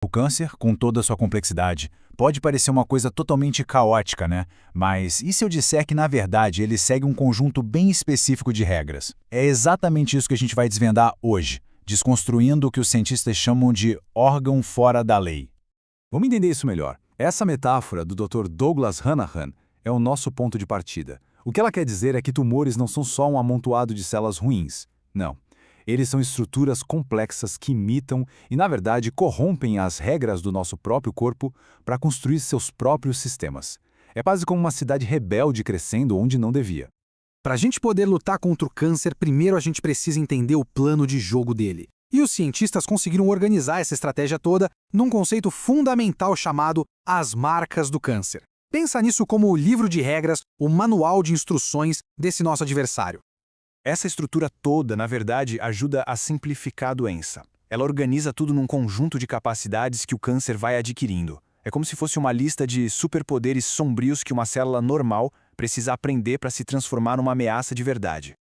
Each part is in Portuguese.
O câncer, com toda a sua complexidade, pode parecer uma coisa totalmente caótica, né? Mas e se eu disser que, na verdade, ele segue um conjunto bem específico de regras? É exatamente isso que a gente vai desvendar hoje, desconstruindo o que os cientistas chamam de órgão fora da lei. Vamos entender isso melhor. Essa metáfora do Dr. Douglas Hanahan é o nosso ponto de partida. O que ela quer dizer é que tumores não são só um amontoado de células ruins. Não. Eles são estruturas complexas que imitam e, na verdade, corrompem as regras do nosso próprio corpo para construir seus próprios sistemas. É quase como uma cidade rebelde crescendo onde não devia. Para a gente poder lutar contra o câncer, primeiro a gente precisa entender o plano de jogo dele. E os cientistas conseguiram organizar essa estratégia toda num conceito fundamental chamado as marcas do câncer. Pensa nisso como o livro de regras, o manual de instruções desse nosso adversário. Essa estrutura toda, na verdade, ajuda a simplificar a doença. Ela organiza tudo num conjunto de capacidades que o câncer vai adquirindo. É como se fosse uma lista de superpoderes sombrios que uma célula normal precisa aprender para se transformar numa ameaça de verdade.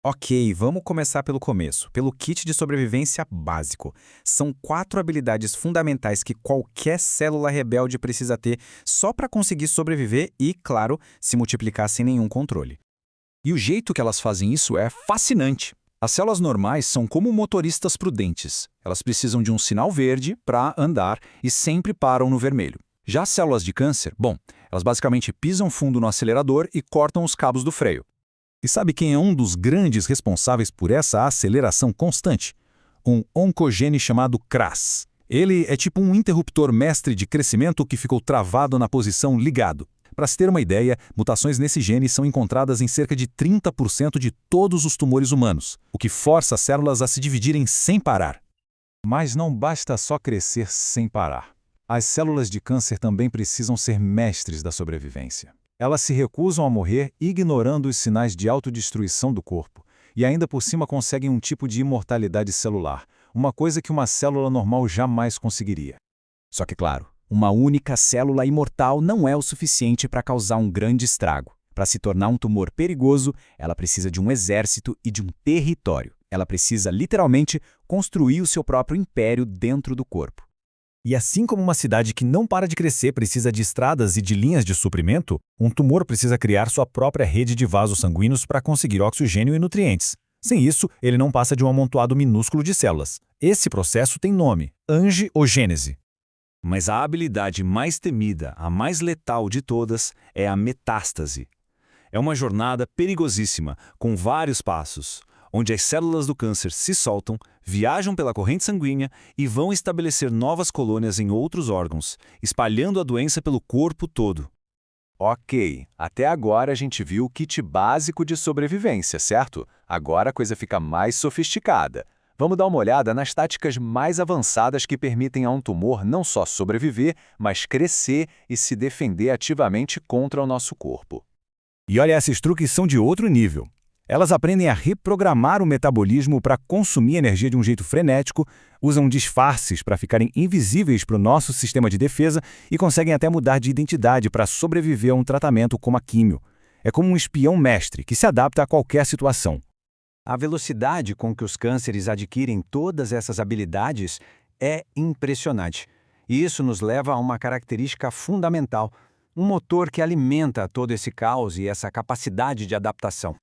Ok, vamos começar pelo começo, pelo kit de sobrevivência básico. São 4 habilidades fundamentais que qualquer célula rebelde precisa ter só para conseguir sobreviver e, claro, se multiplicar sem nenhum controle. E o jeito que elas fazem isso é fascinante. As células normais são como motoristas prudentes. Elas precisam de um sinal verde para andar e sempre param no vermelho. Já as células de câncer, bom, elas basicamente pisam fundo no acelerador e cortam os cabos do freio. E sabe quem é um dos grandes responsáveis por essa aceleração constante? Um oncogene chamado CRAS. Ele é tipo um interruptor mestre de crescimento que ficou travado na posição ligado. Para se ter uma ideia, mutações nesse gene são encontradas em cerca de 30% de todos os tumores humanos, o que força as células a se dividirem sem parar. Mas não basta só crescer sem parar. As células de câncer também precisam ser mestres da sobrevivência. Elas se recusam a morrer ignorando os sinais de autodestruição do corpo e ainda por cima conseguem um tipo de imortalidade celular, uma coisa que uma célula normal jamais conseguiria. Só que, claro, uma única célula imortal não é o suficiente para causar um grande estrago. Para se tornar um tumor perigoso, ela precisa de um exército e de um território. Ela precisa, literalmente, construir o seu próprio império dentro do corpo. E assim como uma cidade que não para de crescer precisa de estradas e de linhas de suprimento, um tumor precisa criar sua própria rede de vasos sanguíneos para conseguir oxigênio e nutrientes. Sem isso, ele não passa de um amontoado minúsculo de células. Esse processo tem nome: angiogênese. Mas a habilidade mais temida, a mais letal de todas, é a metástase. É uma jornada perigosíssima, com vários passos, onde as células do câncer se soltam, viajam pela corrente sanguínea e vão estabelecer novas colônias em outros órgãos, espalhando a doença pelo corpo todo. Ok, até agora a gente viu o kit básico de sobrevivência, certo? Agora a coisa fica mais sofisticada. Vamos dar uma olhada nas táticas mais avançadas que permitem a um tumor não só sobreviver, mas crescer e se defender ativamente contra o nosso corpo. E olha, esses truques são de outro nível. Elas aprendem a reprogramar o metabolismo para consumir energia de um jeito frenético, usam disfarces para ficarem invisíveis para o nosso sistema de defesa e conseguem até mudar de identidade para sobreviver a um tratamento como a químio. É como um espião mestre que se adapta a qualquer situação. A velocidade com que os cânceres adquirem todas essas habilidades é impressionante. E isso nos leva a uma característica fundamental, um motor que alimenta todo esse caos e essa capacidade de adaptação.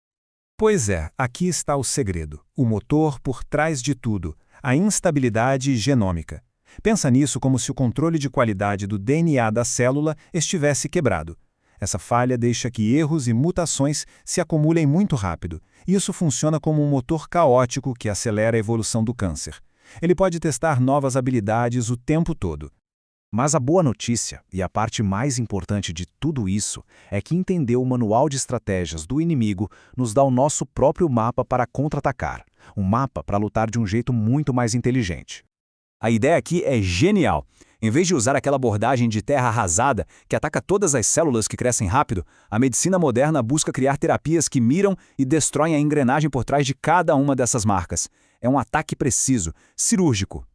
Pois é, aqui está o segredo, o motor por trás de tudo, a instabilidade genômica. Pensa nisso como se o controle de qualidade do DNA da célula estivesse quebrado. Essa falha deixa que erros e mutações se acumulem muito rápido. Isso funciona como um motor caótico que acelera a evolução do câncer. Ele pode testar novas habilidades o tempo todo. Mas a boa notícia, e a parte mais importante de tudo isso, é que entender o manual de estratégias do inimigo nos dá o nosso próprio mapa para contra-atacar. Um mapa para lutar de um jeito muito mais inteligente. A ideia aqui é genial. Em vez de usar aquela abordagem de terra arrasada que ataca todas as células que crescem rápido, a medicina moderna busca criar terapias que miram e destroem a engrenagem por trás de cada uma dessas marcas. É um ataque preciso, cirúrgico.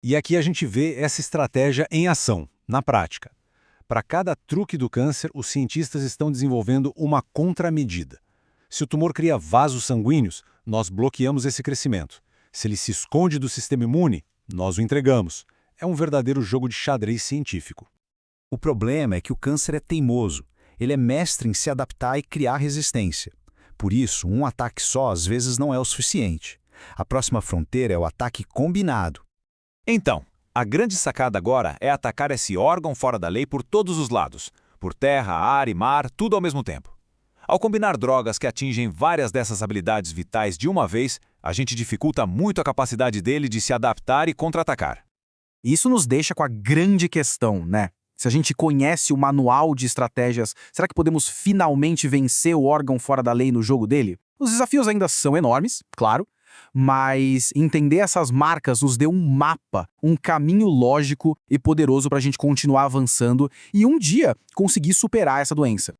E aqui a gente vê essa estratégia em ação, na prática. Para cada truque do câncer, os cientistas estão desenvolvendo uma contramedida. Se o tumor cria vasos sanguíneos, nós bloqueamos esse crescimento. Se ele se esconde do sistema imune, nós o entregamos. É um verdadeiro jogo de xadrez científico. O problema é que o câncer é teimoso. Ele é mestre em se adaptar e criar resistência. Por isso, um ataque só às vezes não é o suficiente. A próxima fronteira é o ataque combinado. Então, a grande sacada agora é atacar esse órgão fora da lei por todos os lados, por terra, ar e mar, tudo ao mesmo tempo. Ao combinar drogas que atingem várias dessas habilidades vitais de uma vez, a gente dificulta muito a capacidade dele de se adaptar e contra-atacar. Isso nos deixa com a grande questão, né? Se a gente conhece o manual de estratégias, será que podemos finalmente vencer o órgão fora da lei no jogo dele? Os desafios ainda são enormes, claro, mas entender essas marcas nos deu um mapa, um caminho lógico e poderoso para a gente continuar avançando e um dia conseguir superar essa doença.